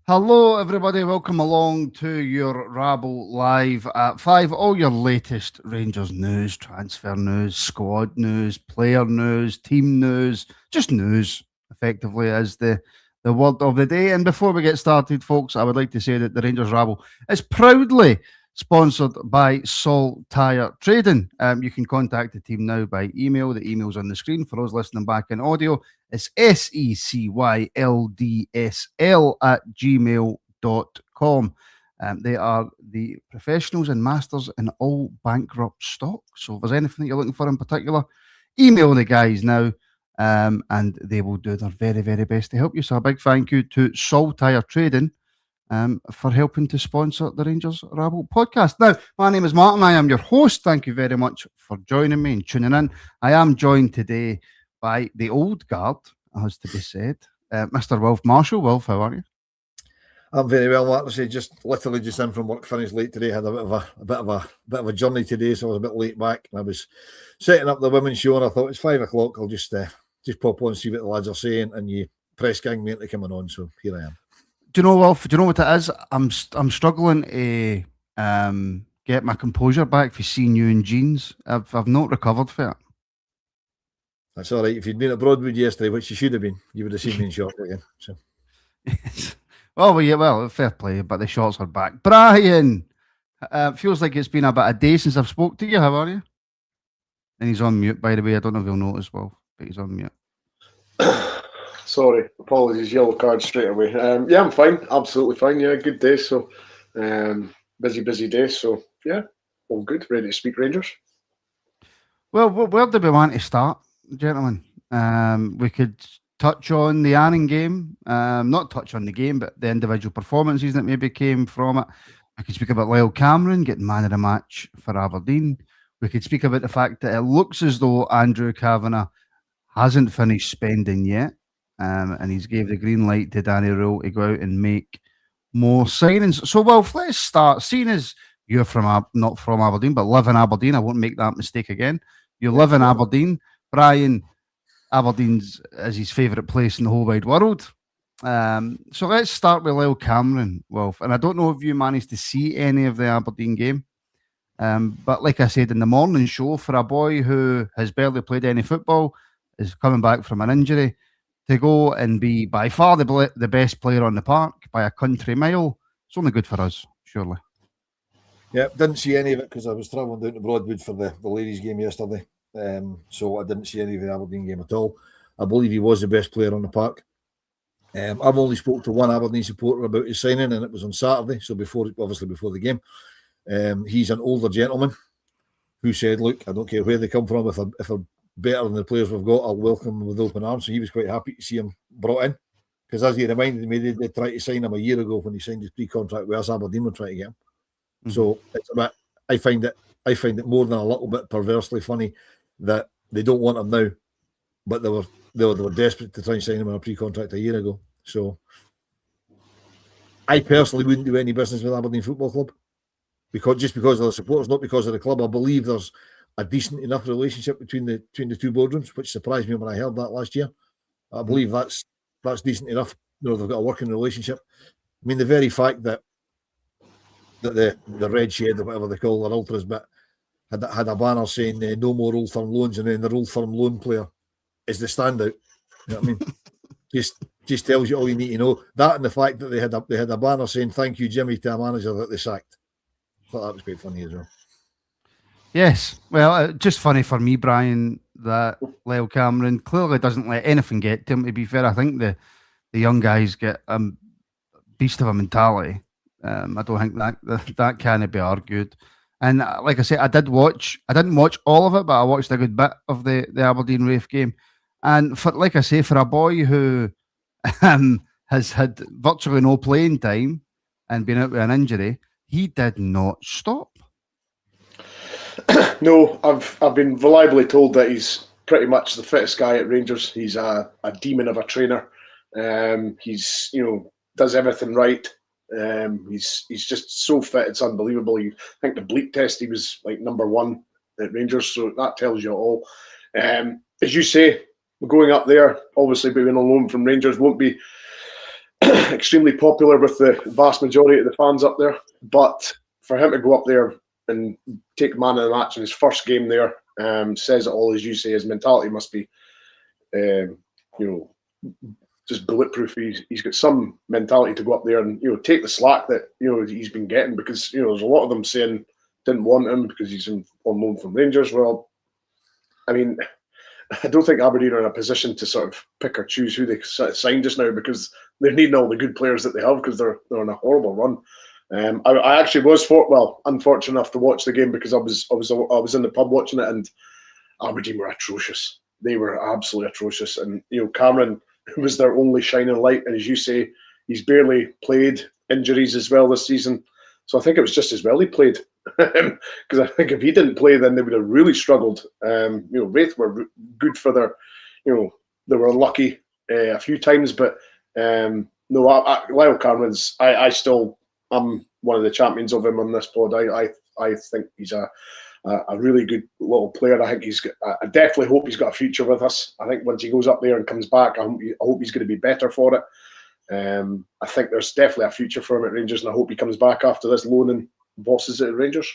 Hello, everybody. Welcome along to your Rabble Live at 5. All your latest Rangers news, transfer news, squad news, player news, team news, just news, effectively, is the word of the day. And before we get started, folks, I would like to say that the Rangers Rabble is proudly sponsored by Sol Tire Trading. You can contact the team now by email. The email's on the screen for those listening back in audio. It's secyldsl@gmail.com. They are the professionals and masters in all bankrupt stock. So if there's anything that you're looking for in particular, email the guys now, and they will do their very, very best to help you. So a big thank you to Sol Tire Trading for helping to sponsor the Rangers Rabble podcast. Now, my name is Martin. I am your host. Thank you very much for joining me and tuning in. I am joined today by the old guard, has to be said, Mr. Wilf Marshall. Wilf, how are you? I'm very well, Martin. I say just in from work, finished late today. Had a bit of a journey today, so I was a bit late back. And I was setting up the women's show, and I thought it's 5 o'clock. I'll just pop on and see what the lads are saying, and you press gang me into coming on. So here I am. Do you know, Wilf? Do you know what it is? I'm struggling to get my composure back for seeing you in jeans. I've not recovered for it. That's all right. If you'd been at Broadwood yesterday, which you should have been, you would have seen me in shorts again. So. Well, fair play, but the shorts are back. Bryan, feels like it's been about a day since I've spoke to you. How are you? And he's on mute, by the way. I don't know if you'll notice, Wilf, but he's on mute. Sorry, apologies, yellow card straight away. Yeah, I'm fine, absolutely fine. Yeah, good day. So, busy day. So, yeah, all good. Ready to speak Rangers. Well, where do we want to start, gentlemen? We could touch on the Annan game. Not touch on the game, but the individual performances that maybe came from it. We could speak about Lyle Cameron getting man of the match for Aberdeen. We could speak about the fact that it looks as though Andrew Kavanagh hasn't finished spending yet. And he's gave the green light to Danny Rohl to go out and make more signings. So, Wilf, let's start. Seeing as you're not from Aberdeen, but live in Aberdeen, I won't make that mistake again. You live in Aberdeen. Bryan, Aberdeen's is his favourite place in the whole wide world. So let's start with Lyle Cameron, Wilf. And I don't know if you managed to see any of the Aberdeen game. But like I said in the morning show, for a boy who has barely played any football, is coming back from an injury, to go and be by far the best player on the park by a country mile, it's only good for us, surely. Yeah, didn't see any of it because I was travelling down to Broadwood for the ladies' game yesterday. So I didn't see any of the Aberdeen game at all. I believe he was the best player on the park. I've only spoke to one Aberdeen supporter about his signing, and it was on Saturday, so before the game. He's an older gentleman who said, "Look, I don't care where they come from. If they're better than the players we've got, I'll welcome them with open arms." So he was quite happy to see him brought in, because as he reminded me, they tried to sign him a year ago when he signed his pre-contract with us. Aberdeen were trying to get him. Mm-hmm. So it's a bit. I find it more than a little bit perversely funny that they don't want him now, but they were desperate to try and sign him on a pre-contract a year ago. So I personally wouldn't do any business with Aberdeen Football Club because of the supporters, not because of the club. I believe there's a decent enough relationship between the two boardrooms, which surprised me when I heard that last year. I believe that's decent enough. You know, they've got a working relationship. I mean, the very fact that the Red Shed or whatever they call their ultras, but had a banner saying no more Old Firm loans, and then the Old Firm loan player is the standout. You know what I mean? just tells you all you need to know. That and the fact that they had a banner saying "Thank you, Jimmy," to a manager that they sacked. I thought that was quite funny as well. Yes, well, just funny for me, Bryan, that Lyle Cameron clearly doesn't let anything get to him. To be fair, I think the young guys get a beast of a mentality. I don't think that can be argued. And like I said, I didn't watch all of it, but I watched a good bit of the Aberdeen Rafe game. And for a boy who has had virtually no playing time and been out with an injury, he did not stop. No, I've been reliably told that he's pretty much the fittest guy at Rangers. He's a demon of a trainer. He's does everything right. He's just so fit, it's unbelievable. I think the bleep test, he was like number 1 at Rangers, so that tells you all. As you say, going up there, obviously being on loan from Rangers won't be extremely popular with the vast majority of the fans up there. But for him to go up there and take man of the match in his first game there says it all, as you say. His mentality must be, just bulletproof. He's got some mentality to go up there and take the slack that he's been getting, because there's a lot of them saying didn't want him because he's on loan from Rangers. Well, I mean, I don't think Aberdeen are in a position to sort of pick or choose who they sign just now, because they're needing all the good players that they have, because they're on a horrible run. I actually was unfortunate enough to watch the game, because I was in the pub watching it, and Aberdeen were atrocious. They were absolutely atrocious, and Cameron was their only shining light. And as you say, he's barely played, injuries as well this season. So I think it was just as well he played, because I think if he didn't play, then they would have really struggled. Wraith were good for their, they were unlucky a few times, but no, Lyle Cameron's. I'm one of the champions of him on this pod. I think he's a really good little player. I think I definitely hope he's got a future with us. I think once he goes up there and comes back, I hope he's going to be better for it. I think there's definitely a future for him at Rangers, and I hope he comes back after this loan and bosses it at Rangers.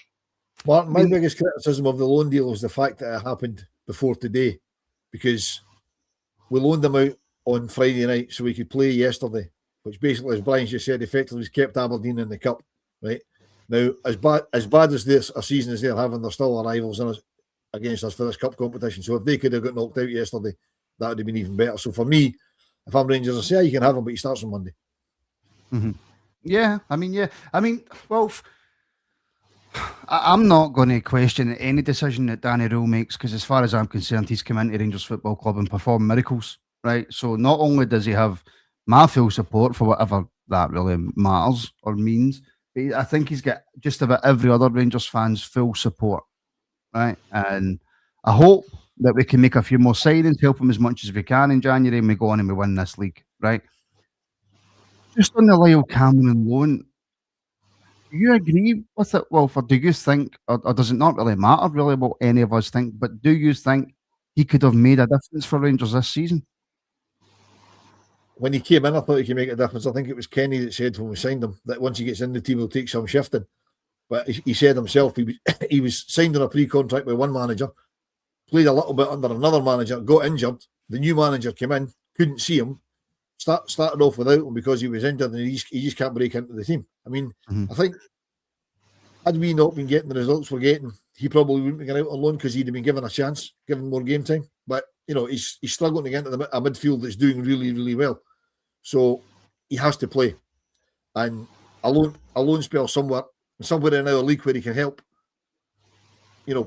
Martin, my biggest criticism of the loan deal is the fact that it happened before today, because we loaned him out on Friday night so we could play yesterday, which basically, as Brian just said, effectively has kept Aberdeen in the cup. Right now, as bad as this a season as they're having, they're still our rivals against us for this cup competition. So if they could have got knocked out yesterday, that would have been even better. So for me, if I'm Rangers, I say, yeah, you can have him, but he starts on Monday. Mm-hmm. Yeah. Well, I'm not going to question any decision that Danny Rohl makes, because as far as I'm concerned, he's come into Rangers Football Club and performed miracles, right? So not only does he have my full support for whatever that really matters or means, but I think he's got just about every other Rangers fan's full support, right? And I hope that we can make a few more signings, help him as much as we can in January, and we go on and we win this league, right? Just on the Lyle Cameron loan, do you agree with it, Wilford? Do you think, or does it not really matter really what any of us think, but do you think he could have made a difference for Rangers this season? When he came in, I thought he could make a difference. I think it was Kenny that said when we signed him that once he gets in the team, he'll take some shifting. But he said himself he was signed on a pre-contract by one manager, played a little bit under another manager, got injured. The new manager came in, couldn't see him, started off without him because he was injured, and he just can't break into the team. I mean, I think had we not been getting the results we're getting, he probably wouldn't be going out on loan, because he'd have been given a chance, given more game time. But he's struggling to get into a midfield that's doing really, really well. So he has to play, and a loan spell somewhere in our league where he can help,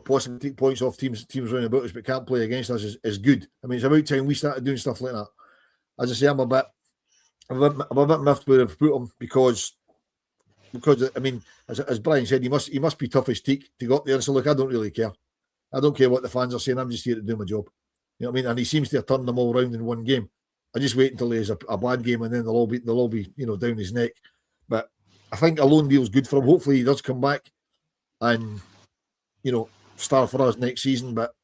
possibly take points off teams round about us but can't play against us is good. I mean, it's about time we started doing stuff like that. As I say, I'm a bit miffed where I've put him, because I mean, as Brian said, he must be tough as teak to go up there and say, look, I don't really care. I don't care what the fans are saying. I'm just here to do my job. You know what I mean? And he seems to have turned them all around in one game. I just wait until he has a bad game, and then they'll all be down his neck. But I think a loan deal is good for him. Hopefully he does come back and start for us next season. But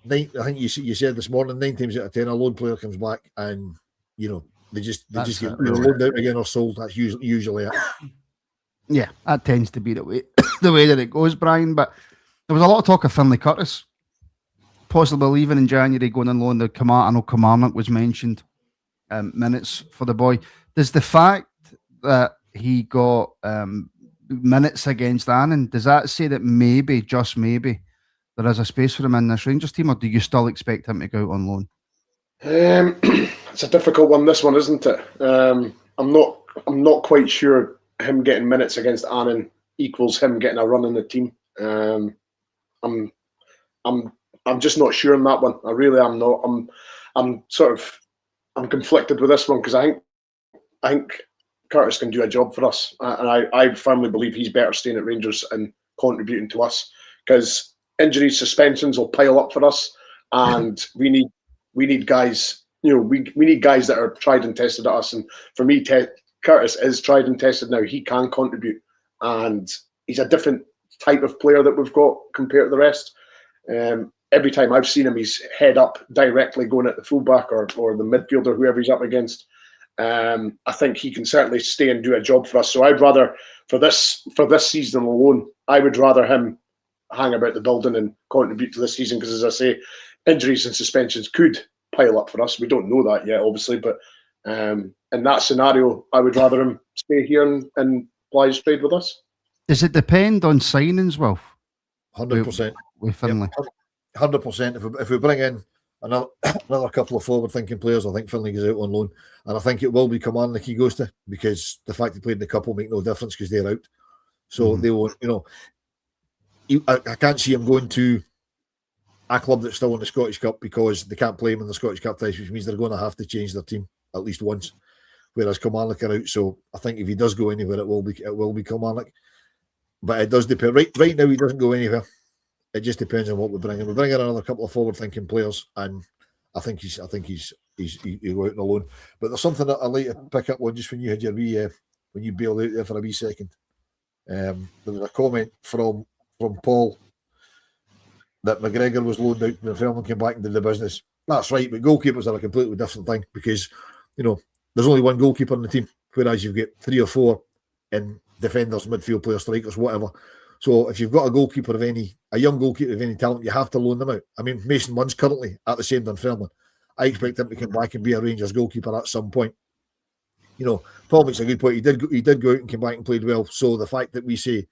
I think you said this morning, 9 times out of 10 a loan player comes back and they just get loaned out again or sold. That's usually it. Yeah, that tends to be the way that it goes, Brian. But there was a lot of talk of Finlay Curtis possibly leaving in January, going on loan. I know Kilmarnock was mentioned, minutes for the boy. Does the fact that he got minutes against Annan, does that say that maybe, just maybe, there is a space for him in this Rangers team, or do you still expect him to go out on loan? It's a difficult one, this one, isn't it? I'm not quite sure him getting minutes against Annan equals him getting a run in the team. I'm just not sure on that one. I really am not. I'm conflicted with this one, because I think Curtis can do a job for us, and I firmly believe he's better staying at Rangers and contributing to us, because injuries, suspensions will pile up for us, and we need guys. We need guys that are tried and tested at us. And for me, Curtis is tried and tested now. He can contribute, and he's a different type of player that we've got compared to the rest. Every time I've seen him, he's head up directly going at the fullback or the midfielder, whoever he's up against. I think he can certainly stay and do a job for us. So I'd rather, for this season alone, I would rather him hang about the building and contribute to this season, because, as I say, injuries and suspensions could pile up for us. We don't know that yet, obviously, but in that scenario, I would rather him stay here and ply his trade with us. Does it depend on signings, Wilf? 100%. With Finlay? 100%. If we bring in another couple of forward-thinking players, I think Finlay goes out on loan, and I think it will be Kilmarnock he goes to, because the fact he played in the cup will make no difference because they're out. So they won't, I can't see him going to a club that's still in the Scottish Cup, because they can't play him in the Scottish Cup ties, which means they're going to have to change their team at least once. Whereas Kilmarnock are out, so I think if he does go anywhere, it will be Kilmarnock. But it does depend. Right now, he doesn't go anywhere. It just depends on what we bring in. We bring in another couple of forward-thinking players, and I think he'll go out on a loan. But there's something that I'd like to pick up on just when you had your when you bailed out there for a wee second. There was a comment from Paul that McGregor was loaned out when Fairman came back into the business. That's right, but goalkeepers are a completely different thing, because there's only one goalkeeper in the team, whereas you've got 3 or 4 in defenders, midfield players, strikers, whatever. So if you've got a young goalkeeper of any talent, you have to loan them out. I mean, Mason Munn's currently at the same Dunfermline. I expect him to come back and be a Rangers goalkeeper at some point. Paul makes a good point. He did go out and come back and played well. So the fact that we say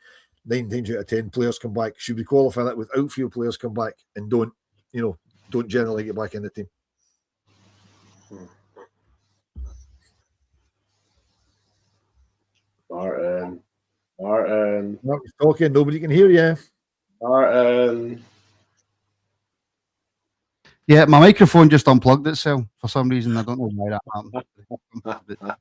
9 times out of 10 players come back, should we qualify that with outfield players come back and don't generally get back in the team? Martin. Martin's talking, nobody can hear you. Martin. Yeah, my microphone just unplugged itself for some reason. I don't know why that happened.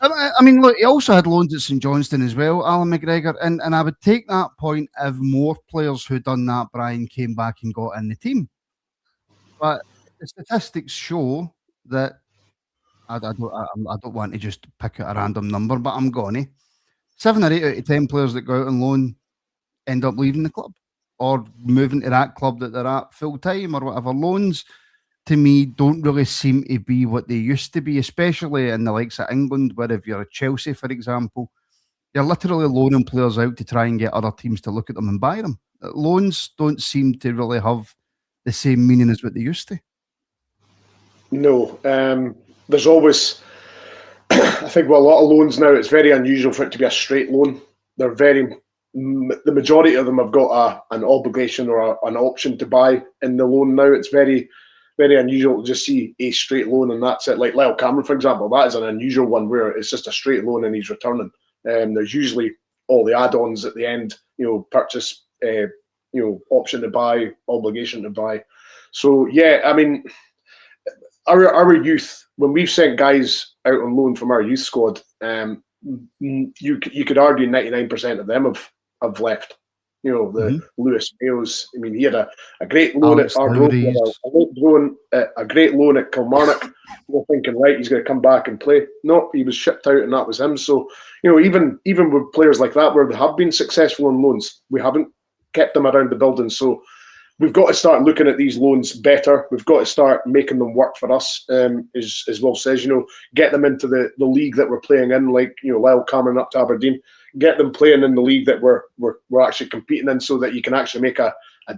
I mean, look, he also had loans at St Johnstone as well, Alan McGregor, and I would take that point if more players who done that, Brian, came back and got in the team. But the statistics show that I don't want to just pick out a random number, but I'm going to. 7 or 8 out of 10 players that go out on loan end up leaving the club or moving to that club that they're at full time or whatever. Loans, to me, don't really seem to be what they used to be, especially in the likes of England, where if you're at Chelsea, for example, you're literally loaning players out to try and get other teams to look at them and buy them. Loans don't seem to really have the same meaning as what they used to. No, there's always, I think with a lot of loans now, it's very unusual for it to be a straight loan. The majority of them have got an obligation or an option to buy in the loan now. It's very, very unusual to just see a straight loan and that's it. Like Lyle Cameron, for example, that is an unusual one where it's just a straight loan and he's returning. There's usually all the add-ons at the end, purchase, option to buy, obligation to buy. So yeah, I mean, our youth, when we've sent guys out on loan from our youth squad, you could argue 99% of them have left. Lewis Mayos. I mean, he had a great loan at Arbroath, a great loan at Kilmarnock. We're thinking, right, he's going to come back and play. No, he was shipped out, and that was him. So, even with players like that, where they have been successful on loans, we haven't kept them around the building. So, we've got to start looking at these loans better. We've got to start making them work for us. As Will says, get them into the league that we're playing in, like Lyle Cameron up to Aberdeen. Get them playing in the league that we're actually competing in, so that you can actually make a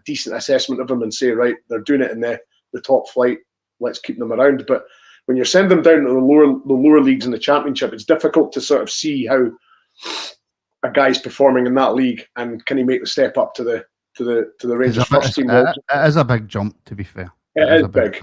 decent assessment of them and say, right, they're doing it in the top flight. Let's keep them around. But when you're sending them down to the lower leagues in the Championship, it's difficult to sort of see how a guy's performing in that league and can he make the step up to the Rangers first team. It is a big jump, to be fair. It is big.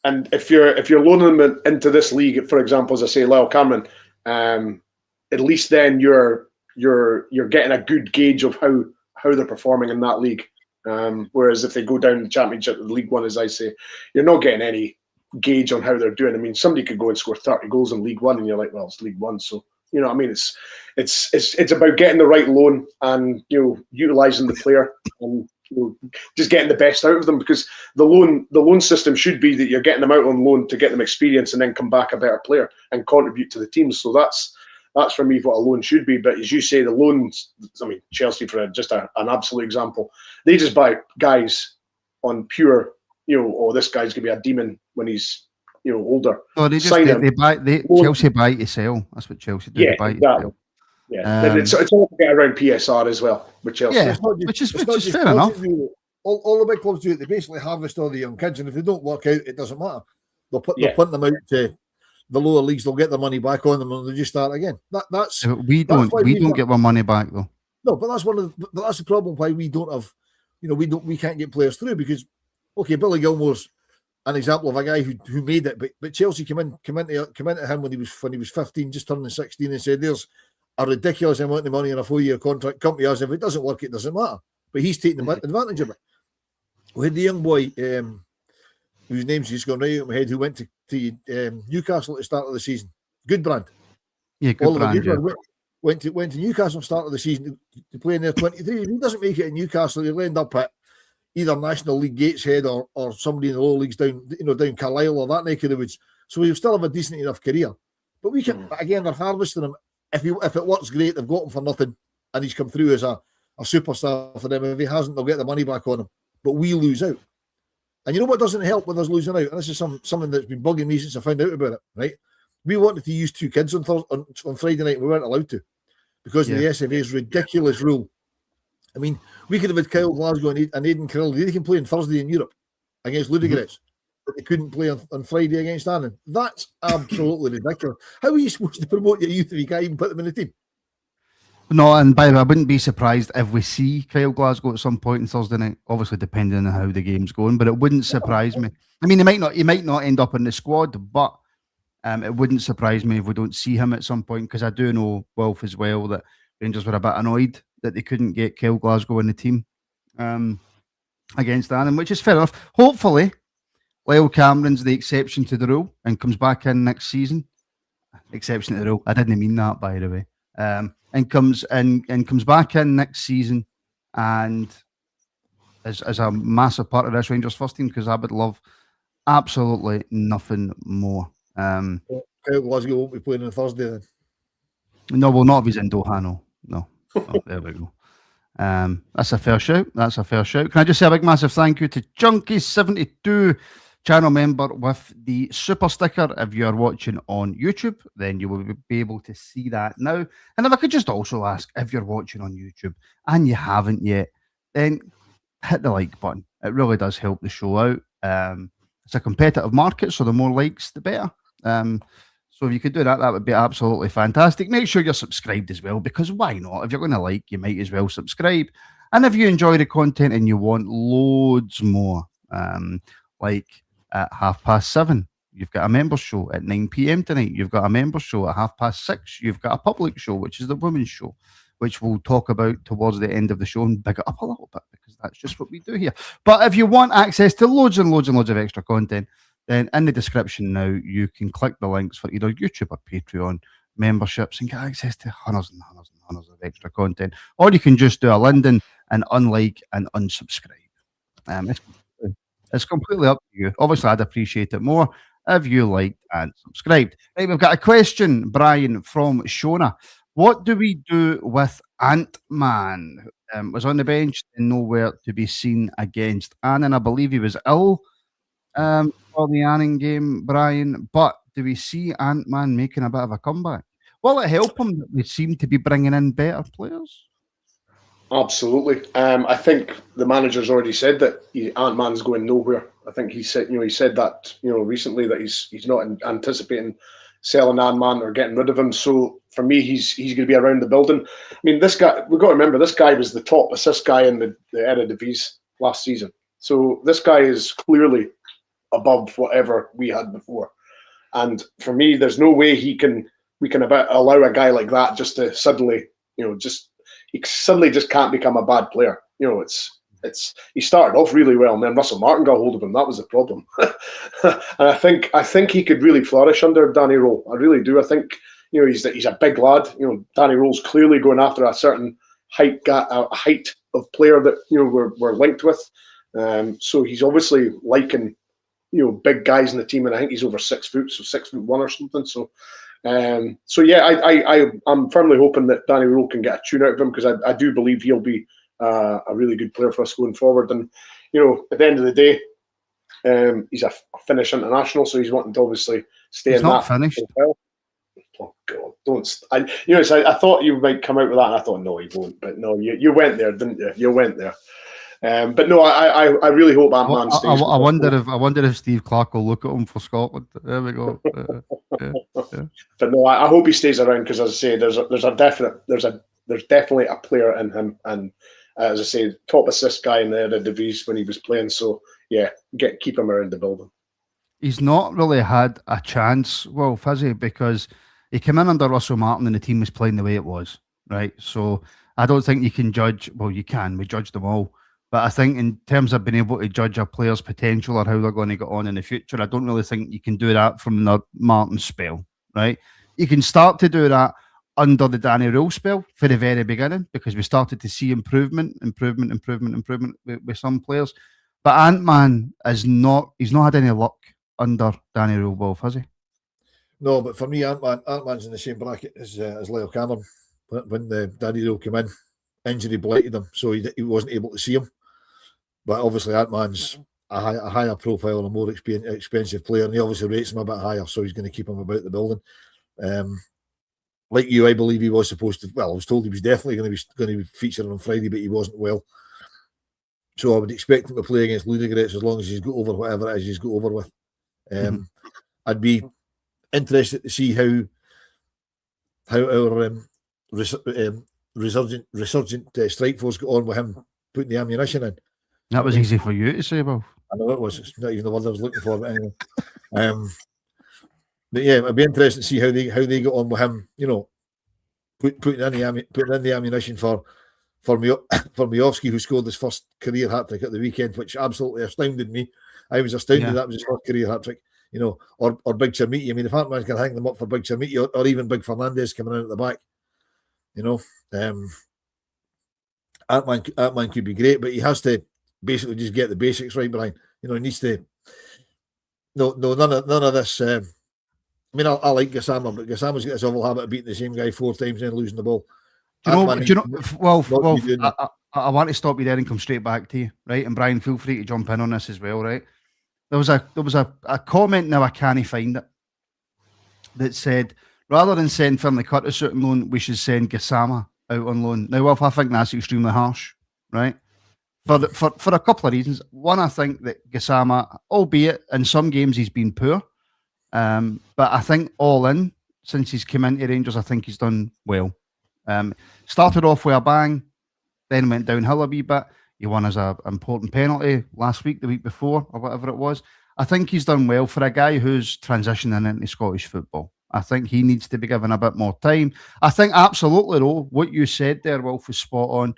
And if you're loaning them into this league, for example, as I say, Lyle Cameron, at least then you're getting a good gauge of how they're performing in that league. Whereas if they go down the Championship, League One, as I say, you're not getting any gauge on how they're doing. I mean, somebody could go and score 30 goals in League One, and you're like, well, it's League One, so what I mean. It's about getting the right loan and utilising the player and just getting the best out of them, because the loan system should be that you're getting them out on loan to get them experience and then come back a better player and contribute to the team. So that's for me what a loan should be. But as you say, the loans, I mean, Chelsea, for just an absolute example, they just buy guys on pure, this guy's going to be a demon when he's older. No, they just Sign they, him. they buy. Chelsea buy to sell. That's what Chelsea do. Yeah, They buy exactly. to sell. Yeah, and it's all to get around PSR as well with Chelsea. Yeah, It's not just, which is fair Chelsea enough. do it. All the big clubs do it. They basically harvest all the young kids, and if they don't work out, it doesn't matter. They'll punt them out to the lower leagues. They'll get their money back on them, and they'll just start again. We don't get our money back though. No, but that's the problem. Why we don't have, we can't get players through because, okay, Billy Gilmore's an example of a guy who made it, but Chelsea came into him when he was 15, just turning 16, and said, "There's a ridiculous amount of money in a 4-year contract. Come to us. If it doesn't work, it doesn't matter." But he's taking advantage of it. We had the young boy, whose name's just gone right out of my head, who went to Newcastle at the start of the season. Good brand. Yeah, good brand. Yeah. Went to Newcastle at the start of the season to play in their 23. If he doesn't make it in Newcastle, he'll end up at either National League Gateshead or somebody in the lower leagues down Carlisle or that neck of the woods. So he'll still have a decent enough career. But we can again, they're harvesting him. If it works, great. They've got him for nothing, and he's come through as a superstar for them. If he hasn't, they'll get the money back on him. But we lose out. And you know what doesn't help with us losing out? And this is something that's been bugging me since I found out about it, right? We wanted to use 2 kids on Friday night. We weren't allowed to because of the SFA's ridiculous rule. I mean, we could have had Kyle Glasgow and Aidan Carroll. They can play on Thursday in Europe against Ludogorets, but they couldn't play on Friday against Annan. That's absolutely ridiculous. How are you supposed to promote your youth if you can't even put them in the team? No, and by the way, I wouldn't be surprised if we see Kyle Glasgow at some point on Thursday night. Obviously, depending on how the game's going, but it wouldn't surprise me. I mean, he might not end up in the squad, but it wouldn't surprise me if we don't see him at some point because I do know Wilf as well that Rangers were a bit annoyed that they couldn't get Kyle Glasgow in the team against Annan, which is fair enough. Hopefully, Lyle Cameron's the exception to the rule and comes back in next season. Exception to the rule. I didn't mean that, by the way. And comes back in next season and is a massive part of this Rangers first team because I would love absolutely nothing more. Kyle Glasgow won't be playing on Thursday then. No, well, not if he's in Doha. No. Oh, there we go. That's a fair shout. Can I just say a big massive thank you to Junkie72, channel member with the super sticker. If you're watching on YouTube, then you will be able to see that now. And if I could just also ask, if you're watching on YouTube and you haven't yet, then hit the like button. It really does help the show out. It's a competitive market, so the more likes, the better. So if you could do that, that would be absolutely fantastic. Make sure you're subscribed as well, because why not? If you're going to like, you might as well subscribe. And if you enjoy the content and you want loads more, like at 7:30, you've got a member show. At 9 p.m. tonight, you've got a member show. At 6:30, you've got a public show, which is the women's show, which we'll talk about towards the end of the show and big it up a little bit, because that's just what we do here. But if you want access to loads and loads and loads of extra content, then in the description now, you can click the links for either YouTube or Patreon memberships and get access to hundreds and hundreds and hundreds of extra content. Or you can just do a Linden and unlike and unsubscribe. It's completely up to you. Obviously, I'd appreciate it more if you liked and subscribed. Right, we've got a question, Brian, from Shona. What do we do with Antman? Was on the bench and nowhere to be seen against Annan. I believe he was ill for the Annan game, Brian. But do we see Antman making a bit of a comeback? Will it help him that we seem to be bringing in better players? Absolutely. I think the manager's already said that Antman's going nowhere. I think he said that recently that he's not anticipating selling Antman or getting rid of him. So for me, he's going to be around the building. I mean, this guy, we've got to remember, this guy was the top assist guy in the Eredivisie last season. So this guy is clearly above whatever we had before. And for me, there's no way we can allow a guy like that just to suddenly, he suddenly just can't become a bad player. He started off really well, and then Russell Martin got hold of him. That was the problem. And I think he could really flourish under Danny Rohl. I really do. I think he's a big lad. Danny Rohl's clearly going after a certain height of player that we're linked with. So he's obviously liking big guys in the team, and I think he's over 6 foot, so 6'1" or something. So. I'm firmly hoping that Danny Rohl can get a tune out of him, because I do believe he'll be a really good player for us going forward. And at the end of the day, He's a Finnish international, so he's wanting to obviously stay He's in not that finished. well. Oh God, don't! I thought you might come out with that, and I thought no, he won't. But no, you went there, didn't you? You went there. But no, I really hope Antman stays. I wonder if Steve Clark will look at him for Scotland. There we go. Yeah. But no, I hope he stays around because, as I say, there's definitely a player in him, and as I say, top assist guy in the Eredivisie when he was playing. So yeah, keep him around the building. He's not really had a chance, Wilf, has he? Because he came in under Russell Martin and the team was playing the way it was, right? So I don't think you can judge. Well, you can. We judge them all. But I think in terms of being able to judge a player's potential or how they're going to get on in the future, I don't really think you can do that from the Martin spell, right? You can start to do that under the Danny Rohl spell for the very beginning because we started to see improvement with some players. But Antman he's not had any luck under Danny Rohl, Wolf, has he? No, but for me, Antman's in the same bracket as Lyle Cameron. When Danny Rohl came in, injury blighted him, so he wasn't able to see him. But obviously, Antman's a higher profile and a more expensive player, and he obviously rates him a bit higher, so he's going to keep him about the building. Like you, I believe he was supposed to. Well, I was told he was definitely going to be featuring on Friday, but he wasn't well. So I would expect him to play against Ludogorets as long as he's got over whatever it is he's got over with. I'd be interested to see how our resurgent strike force got on with him putting the ammunition in. That was easy for you to say, Wolf. I know it was. It's not even the word I was looking for, but anyway. But yeah, it'd be interesting to see how they got on with him. You know, putting in the ammunition for Miofsky, who scored his first career hat trick at the weekend, which absolutely astounded me. I was astounded that was his first career hat trick. You know, or Big Chermiti. I mean, if Antman can hang them up for Big Chermiti or even Big Fernandez coming out at the back, you know, Antman could be great, but he has to basically just get the basics right, Brian. You know, he needs to. No, none of this. I mean, I like Gassama, but Gassama's got this awful habit of beating the same guy 4 times and then losing the ball. Well, I want to stop you there and come straight back to you, right? And Brian, feel free to jump in on this as well, right? There was a comment, now I can't find it, that said, rather than send Finlay Curtis out on loan, we should send Gassama out on loan. Now, Wilf, I think that's extremely harsh, right? For a couple of reasons. One, I think that Gassama, albeit in some games he's been poor, but I think all in, since he's come into Rangers, I think he's done well. Started off with a bang, then went downhill a wee bit. He won as an important penalty last week, the week before, or whatever it was. I think he's done well for a guy who's transitioning into Scottish football. I think he needs to be given a bit more time. I think absolutely, though, what you said there, Wilf, was spot on.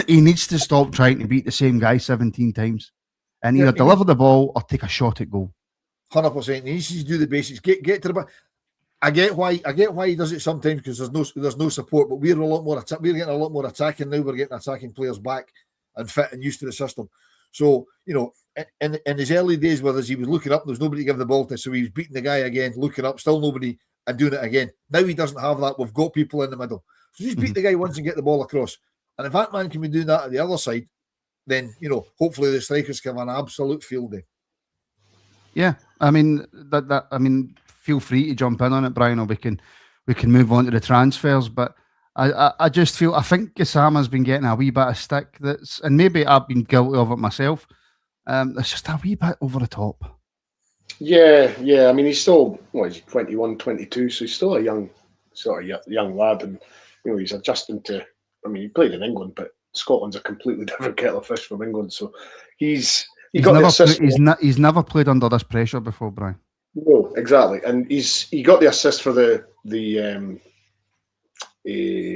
He needs to stop trying to beat the same guy 17 times and either deliver the ball or take a shot at goal. 100%. He needs to do the basics. Get to the back. I get why he does it sometimes because there's no support, but we're getting a lot more attacking now. We're getting attacking players back and fit and used to the system. So, you know, in his early days, where he was looking up, there was nobody to give the ball to, so he was beating the guy again, looking up, still nobody, and doing it again. Now he doesn't have that. We've got people in the middle. So just beat the guy once and get the ball across. And if Antman can be doing that at the other side, then, you know, hopefully the strikers can have an absolute field day. Yeah, I mean, feel free to jump in on it, Brian, or we can move on to the transfers. But I just feel, I think Gassama's been getting a wee bit of stick and maybe I've been guilty of it myself. It's just a wee bit over the top. Yeah. I mean, he's still, he's 21, 22, so he's still a young lad, and you know, he's adjusting to. I mean, he played in England, but Scotland's a completely different kettle of fish from England. So he's never played under this pressure before, Brian. No, exactly, and he got the assist for the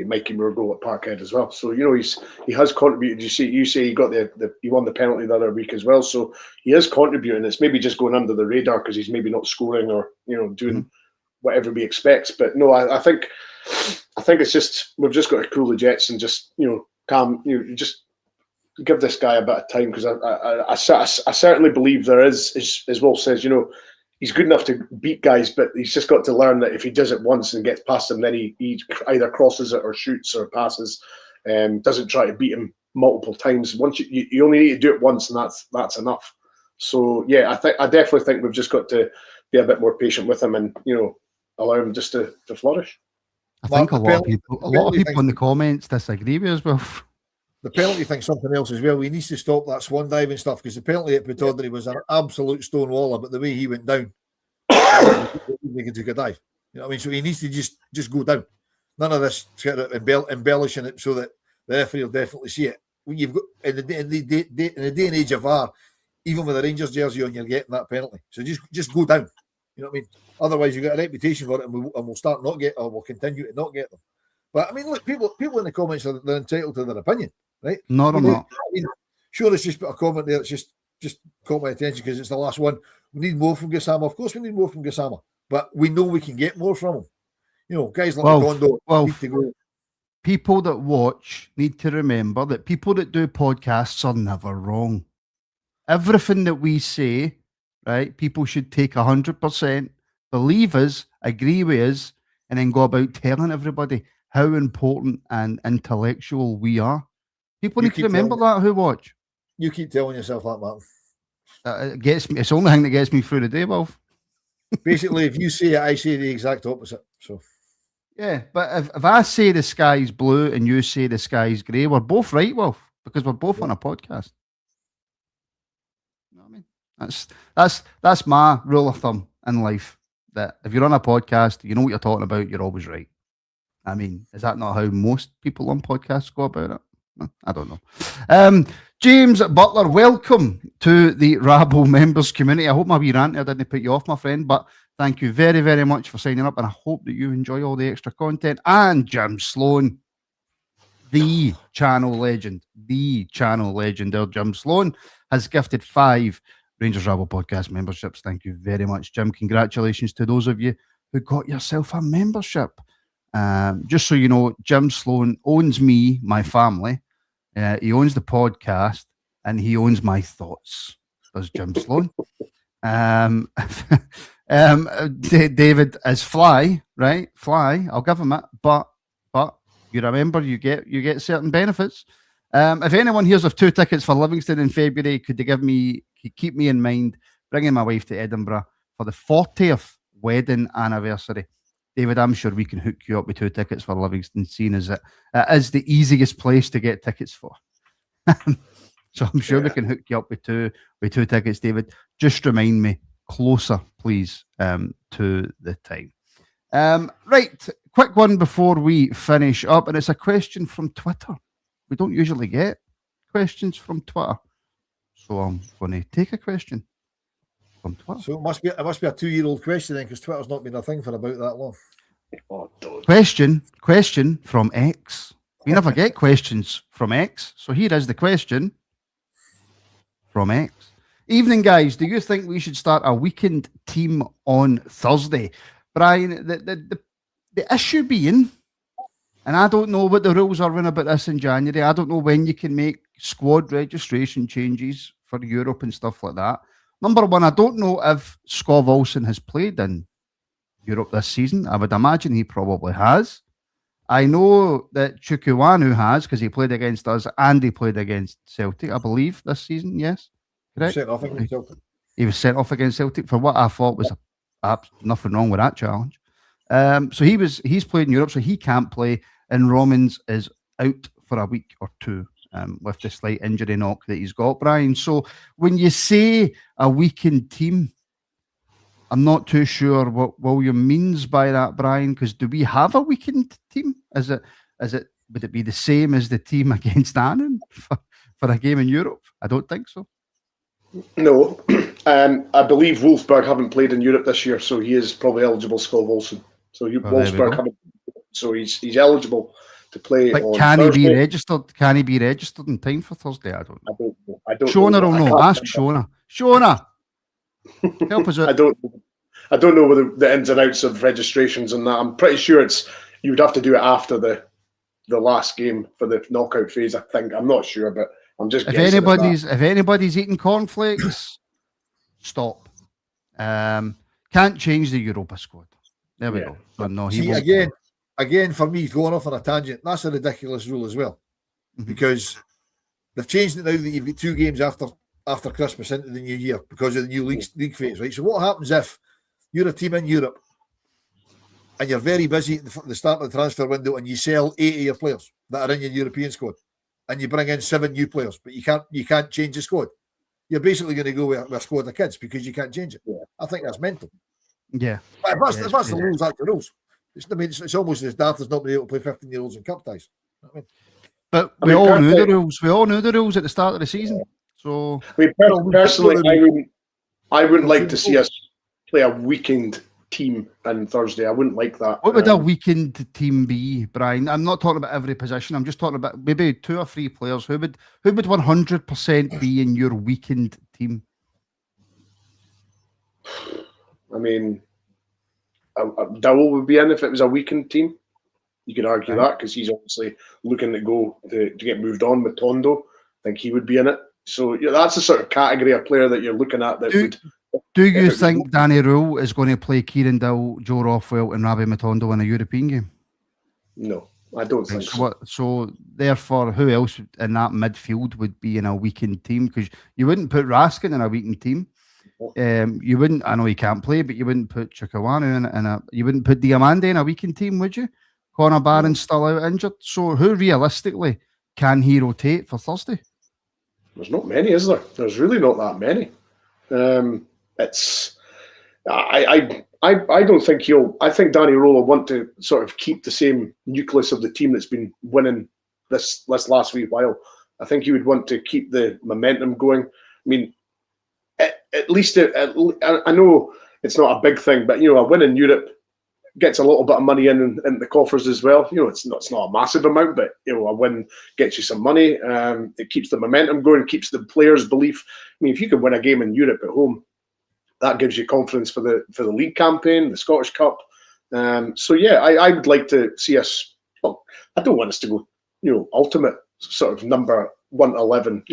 Mikey Moore goal at Parkhead as well. So you know he has contributed. You say he got he won the penalty the other week as well. So he is contributing. It's maybe just going under the radar because he's maybe not scoring or doing what everybody expects. But no, I think it's just we've just got to cool the jets and just calm. Just give this guy a bit of time because I certainly believe there is, as Wolf says, he's good enough to beat guys, but he's just got to learn that if he does it once and gets past them, then he either crosses it or shoots or passes. Doesn't try to beat him multiple times. Once you only need to do it once, and that's enough. So yeah, I definitely think we've just got to be a bit more patient with him and allow him just to flourish. I think a lot of people in the comments disagree with us. Well, the penalty thing's something else as well. We need to stop that swan diving stuff because the penalty at Pittodrie was an absolute stonewaller, but the way he went down, he took a dive. You know what I mean? So he needs to just go down. None of this embellishing it so that the referee will definitely see it. When you've got in the day and age of VAR, even with a Rangers jersey on, you're getting that penalty. So just go down. You know what I mean? Otherwise, you've got a reputation for it, and we'll start not get, or we'll continue to not get them. But I mean, look, people in the comments they're entitled to their opinion, right? No, I'm not. I mean, sure, it's just put a comment there. It's just caught my attention because it's the last one. We need more from Gassama. Of course, we need more from Gassama, but we know we can get more from him. You know, guys like Kondo need to go. People that watch need to remember that people that do podcasts are never wrong. Everything that we say, right? People should take 100%, believe us, agree with us, and then go about telling everybody how important and intellectual we are. People need to remember that who watch. You keep telling yourself that, Martin. It gets me. It's the only thing that gets me through the day, Wolf. Basically, if you say it, I say the exact opposite. So, yeah, but if I say the sky's blue and you say the sky's grey, we're both right, Wolf, because we're both on a podcast. You know what I mean? That's my rule of thumb in life. That if you're on a podcast, you know what you're talking about, you're always right. I mean, is that not how most people on podcasts go about it? I don't know. James Butler, welcome to the Rabble members community. I hope my wee rant didn't put you off, my friend, but thank you very, very much for signing up, and I hope that you enjoy all the extra content. And Jim Sloan, the channel legend, there, Jim Sloan, has gifted 5 Rangers Rabble Podcast memberships. Thank you very much, Jim. Congratulations to those of you who got yourself a membership. Just so you know, Jim Sloan owns me, my family. He owns the podcast, and he owns my thoughts. Does Jim Sloan? David is Fly, right? Fly. I'll give him it, but you remember you get certain benefits. If anyone hears of 2 tickets for Livingston in February, could keep me in mind, bringing my wife to Edinburgh for the 40th wedding anniversary. David, I'm sure we can hook you up with 2 tickets for Livingston, seeing as it is the easiest place to get tickets for. So I'm sure we can hook you up with two tickets, David. Just remind me closer, please, to the time. Right, quick one before we finish up, and it's a question from Twitter. We don't usually get questions from Twitter, so I'm going to take a question from Twitter. So it must be a 2-year-old question then, because Twitter's not been a thing for about that long. Question from X. We never get questions from X, so here is the question from X. Evening, guys. Do you think we should start a weekend team on Thursday? Brian, the issue being, and I don't know what the rules are about this in January. I don't know when you can make squad registration changes for Europe and stuff like that. Number one, I don't know if Skov Olsen has played in Europe this season. I would imagine he probably has. I know that Chukwuanu has, because he played against us and he played against Celtic, I believe, this season. Yes, correct? Sent off against Celtic. He was sent off against Celtic for what I thought was nothing wrong with that challenge. So he's played in Europe, so he can't play, and Romans is out for a week or 2 with the slight injury knock that he's got, Brian. So when you say a weakened team, I'm not too sure what William means by that, Brian, because do we have a weakened team? Would it be the same as the team against Annan for a game in Europe? I don't think so. No. I believe Wolfsburg haven't played in Europe this year, so he is probably eligible, Skov Olsen. So Wolfsburg haven't, so he's eligible to play. But on can Thursday. he be registered? Can he be registered in time for Thursday? I don't know. I don't Shona know. will know. Ask Shona. Shona, help us out. I don't know whether the ins and outs of registrations and that. I'm pretty sure you would have to do it after the last game for the knockout phase. I think. I'm not sure, but I'm just. If anybody's eating cornflakes, stop. Can't change the Europa squad. There we go. So no, again, for me, going off on a tangent, that's a ridiculous rule as well, because they've changed it now that you've got 2 games after after Christmas into the new year because of the new league phase, right? So what happens if you're a team in Europe and you're very busy at the start of the transfer window and you sell 8 of your players that are in your European squad and you bring in 7 new players, but you can't change the squad? You're basically going to go with a squad of kids because you can't change it. Yeah. I think that's mental. Yeah. But if that's the rules, that's the rules. It's almost as daft as not being able to play 15-year-olds in cup ties. You know what I mean? But we all knew the rules. We all knew the rules at the start of the season. So, personally, I wouldn't like to see us play a weakened team on Thursday. I wouldn't like that. What would a weakened team be, Brian? I'm not talking about every position. I'm just talking about maybe 2 or 3 players. Who would 100% be in your weakened team? I mean, Dowell would be in if it was a weakened team. You could argue that because he's obviously looking to get moved on with Tondo. I think he would be in it. So that's the sort of category of player that you're looking at. Do you think Danny Rohl is going to play Kieran Dowell, Joe Rothwell and Rabbi Matondo in a European game? No, I don't think so. So therefore, who else in that midfield would be in a weakened team? Because you wouldn't put Raskin in a weakened team. You wouldn't. I know he can't play, but you wouldn't put Chikawanu you wouldn't put Diamande in a weakened team, would you? Connor Barron's still out injured. So who realistically can he rotate for Thursday? There's not many, is there? There's really not that many. I don't think I think Danny Rohl will want to sort of keep the same nucleus of the team that's been winning this last wee while. I think he would want to keep the momentum going. I mean, at least I know it's not a big thing, but a win in Europe gets a little bit of money in the coffers as well. It's not a massive amount, but a win gets you some money. It keeps the momentum going, keeps the players' belief. I mean, if you can win a game in Europe at home, that gives you confidence for the league campaign, the Scottish Cup. So yeah, I would like to see us. Well, I don't want us to go, ultimate sort of number 1 to 11,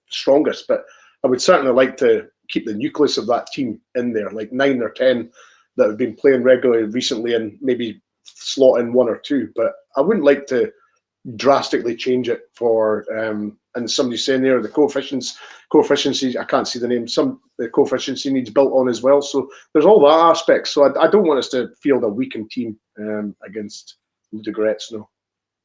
strongest, but I would certainly like to keep the nucleus of that team in there, like 9 or 10 that have been playing regularly recently, and maybe slot in 1 or 2. But I wouldn't like to drastically change it for. And somebody's saying there the coefficiency. I can't see the name. The coefficiency needs built on as well. So there's all that aspect. So I don't want us to field a weakened team against Ludogorets. No.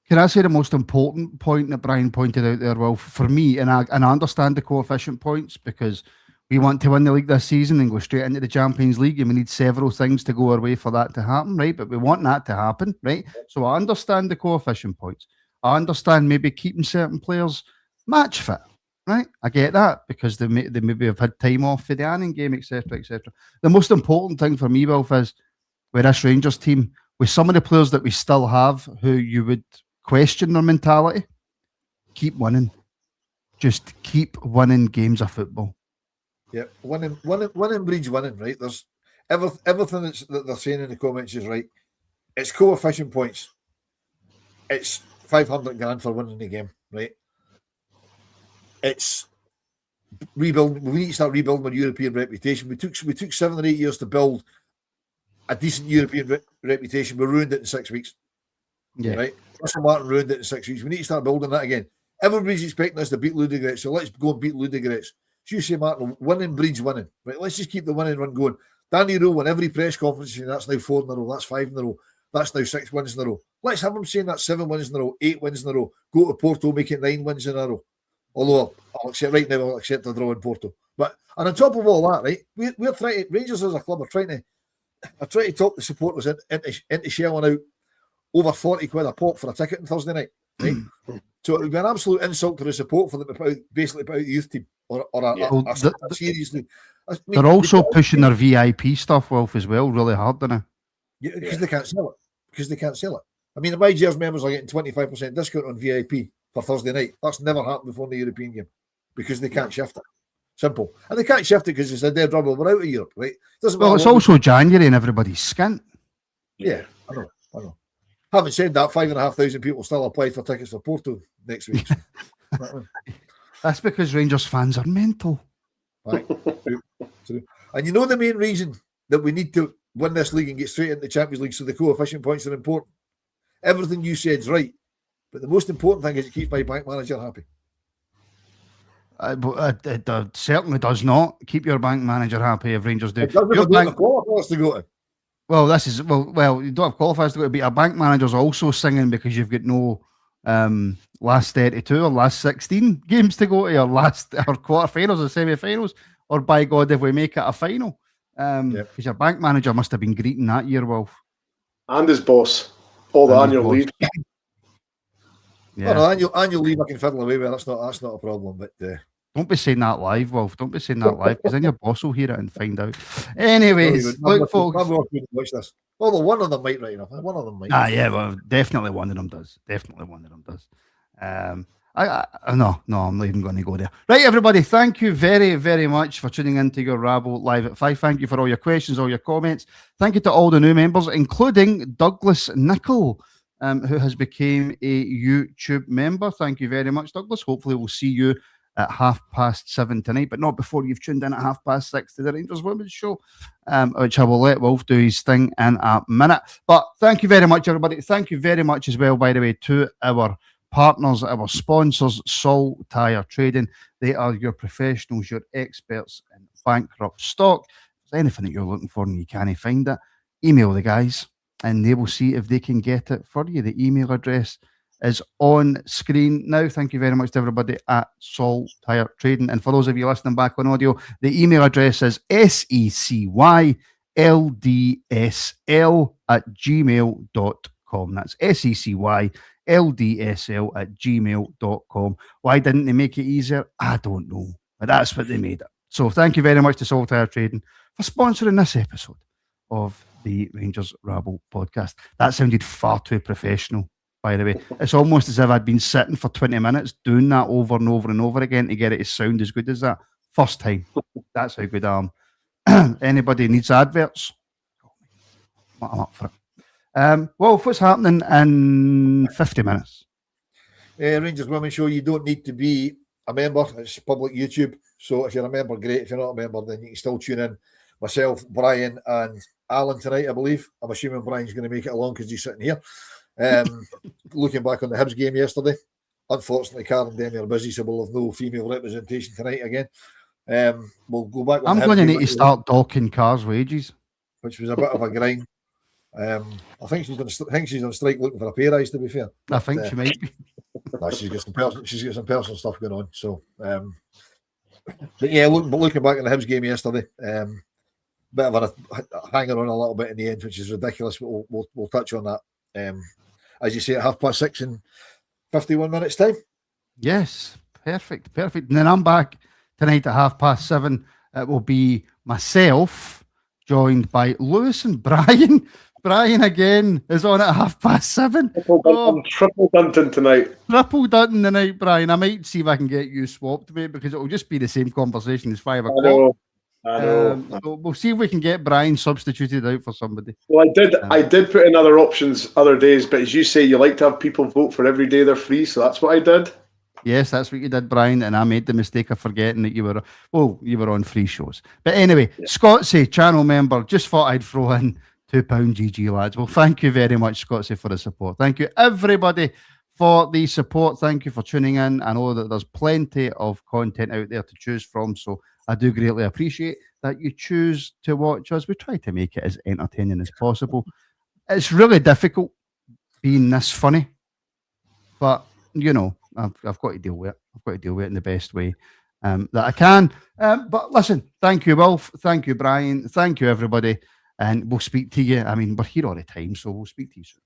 Can I say the most important point that Brian pointed out there? Well, for me, and I understand the coefficient points because we want to win the league this season and go straight into the Champions League, and we need several things to go our way for that to happen, right? But we want that to happen, right? So I understand the coefficient points. I understand maybe keeping certain players match fit, right? I get that because they maybe have had time off for the Annan game, etc., etc. The most important thing for me, Wilf, is with this Rangers team, with some of the players that we still have who you would question their mentality, keep winning. Just keep winning games of football. Yeah, winning breeds winning, right? There's everything that they're saying in the comments is right. It's coefficient points. It's 500 grand for winning the game, right? It's rebuilding. We need to start rebuilding our European reputation. We took 7 or 8 years to build a decent European reputation. We ruined it in 6 weeks. Yeah, right. Russell Martin ruined it in 6 weeks. We need to start building that again. Everybody's expecting us to beat Ludogorets, so let's go and beat Ludogorets. So you say, Martin, winning breeds winning, right? Let's just keep the winning run going. Danny Rohl in every press conference saying that's now 4 in a row, that's 5 in a row, that's now 6 wins in a row. Let's have him saying that's 7 wins in a row, 8 wins in a row. Go to Porto, make it 9 wins in a row. Although I'll accept right now, I'll accept a draw in Porto. And on top of all that, right, we're trying to, Rangers as a club are trying to talk the supporters into shelling out over 40 quid a pop for a ticket on Thursday night, right? So it would be an absolute insult to the support for them to basically put out the youth team or a seriously. They're also pushing their VIP stuff, Wilf, as well, really hard, don't they? Yeah, because they can't sell it. I mean, the My Jers members are getting 25% discount on VIP for Thursday night. That's never happened before in the European game because they can't shift it. Simple. And they can't shift it because it's a dead rubble. We're out of Europe, right? Well, it's also January and everybody's skint. Yeah, I know. Having said that, 5,500 people still applied for tickets for Porto next week. That's because Rangers fans are mental. Right. True. And you know the main reason that we need to win this league and get straight into the Champions League, so the coefficient points are important. Everything you said is right, but the most important thing is it keeps my bank manager happy. It certainly does not keep your bank manager happy if Rangers do. It doesn't Your have bank, qualifiers to go to. well, this is well. You don't have qualifiers to go to, but a bank manager's also singing because you've got no last 32 or last 16 games to go to, or quarterfinals or semi-finals, or by God, if we make it a final. Because your bank manager must have been greeting that year, Wilf. And his boss. All the annual leave. Yeah. Oh, no, annual leave I can fiddle away with. That's not a problem. But don't be saying that live, Wilf. Don't be saying that live, because then your boss will hear it and find out. Anyways, look, folks. Watch this. Although one of them might, right enough. One of them might. Yeah, well, definitely one of them does. No, I'm not even going to go there. Right, everybody, thank you very, very much for tuning in to your Rabble Live at 5. Thank you for all your questions, all your comments. Thank you to all the new members, including Douglas Nicol, who has become a YouTube member. Thank you very much, Douglas. Hopefully we'll see you at 7:30 tonight, but not before you've tuned in at 6:30 to the Rangers Women's Show, which I will let Wilf do his thing in a minute. But thank you very much, everybody. Thank you very much as well, by the way, to our partners, our sponsors, Sol Tire Trading. They are your professionals, your experts in bankrupt stock. If there's anything that you're looking for and you can't find it, email the guys and they will see if they can get it for you. The email address is on screen now. Tthank you very much to everybody at Sol Tire Trading. And for those of you listening back on audio, the email address is secyldsl@gmail.com. That's secyldsl@gmail.com. Why didn't they make it easier? I don't know. But that's what they made it. So thank you very much to Sol Tire Trading for sponsoring this episode of the Rangers Rabble podcast. That sounded far too professional, by the way. It's almost as if I'd been sitting for 20 minutes doing that over and over and over again to get it to sound as good as that. First time. That's how good I am. Anybody needs adverts? I'm up for it. Well, what's happening in 50 minutes? Rangers Women's Show, you don't need to be a member. It's public YouTube. So if you're a member, great. If you're not a member, then you can still tune in. Myself, Brian, and Alan tonight, I believe. I'm assuming Brian's going to make it along because he's sitting here. Looking back on the Hibs game yesterday, unfortunately, Carl and Demi are busy, so we'll have no female representation tonight again. We'll go back. I'm going to need to start docking Car's wages, which was a bit of a grind. I think she's on strike looking for a pay rise. To be fair, I think she might be. No, she's got some personal stuff going on. So, but yeah, looking back on the Hibs game yesterday, bit of a hanger on a little bit in the end, which is ridiculous. But we'll touch on that. As you say, at 6:30 in 51 minutes time. Yes, perfect. And then I'm back tonight at 7:30. It will be myself, joined by Lewis and Bryan. Bryan again is on at 7:30. Triple Dunton tonight. Triple Dunton tonight, Bryan. I might see if I can get you swapped, mate, because it will just be the same conversation as 5 o'clock. I know. So we'll see if we can get Bryan substituted out for somebody. Well, I did put in other options other days, but as you say, you like to have people vote for every day they're free, so that's what I did. Yes, that's what you did, Bryan, and I made the mistake of forgetting that you were on free shows. But anyway, yeah. Scotsy, channel member, just thought I'd throw in £2 GG, lads. Well, thank you very much, Scotsy, for the support. Thank you, everybody, for the support. Thank you for tuning in. I know that there's plenty of content out there to choose from, so I do greatly appreciate that you choose to watch us. We try to make it as entertaining as possible. It's really difficult being this funny, but, you know, I've got to deal with it. I've got to deal with it in the best way that I can. But listen, thank you, Wilf. Thank you, Bryan. Thank you, everybody. And we'll speak to you. I mean, we're here all the time, so we'll speak to you soon.